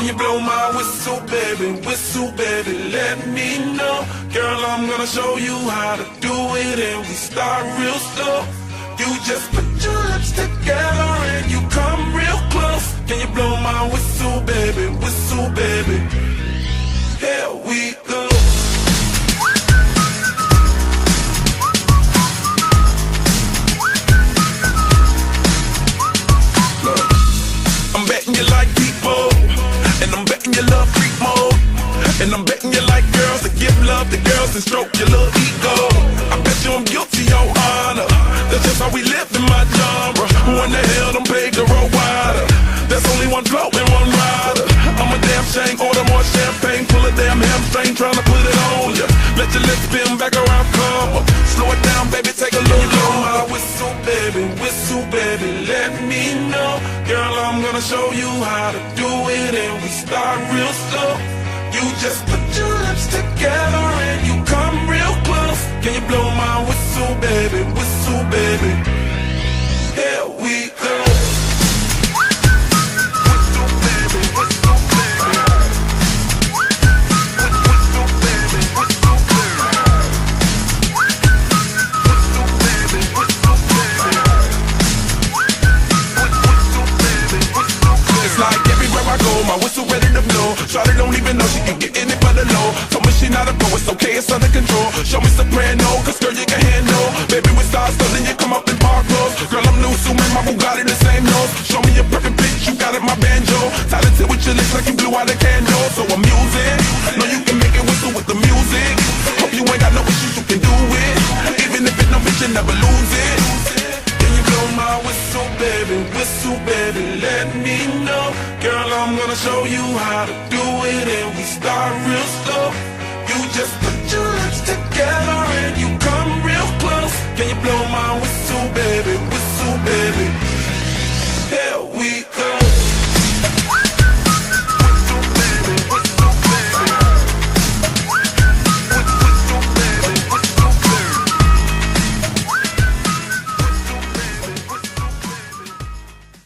Can you blow my whistle, baby, let me know. Girl, I'm gonna show you how to do it, and we start real slow. You just put your lips together and you come real close. Can you blow my whistle, baby, here we go. Look, I'm betting you like people, and I'm betting you love freak mode, and I'm betting you like girls that give love to girls and stroke your little ego. I bet you I'm guilty, your honor. That's just how we live in my genre. Who in the hell done paved the road wider? There's only one float and one rider. I'm a damn shame, order more champagne, pull a damn hamstring, tryna put it on ya. Let your lips spin back around, come up. Slow it down, baby, take a look. Blow my whistle, baby, let me know. Girl, I'm gonna show you how to do it, and we start real slow. You just put your lips together and you come real close. Can you blow my whistle, baby, here we go. My whistle ready to blow. Shawty don't even know she can get in it for the low. Told me she not a pro, it's okay, it's under control. Show me soprano, cause girl you can handle. Baby with stars, so then you come up in park clothes. Girl I'm new, so man, my Bugatti the same nose. Show me your perfect pitch, you got it, my banjo. Talented with your lips like you blew out a candle. So I'm using, know you can make it whistle with the music. Hope you ain't got no issues, you can do it. Even if it's no bitch, you never lose it. Can you blow my whistle, baby, let me know. Girl, I'm gonna show you how to do it, and we start real slow. You just put your lips together and you come real close. Can you blow my whistle?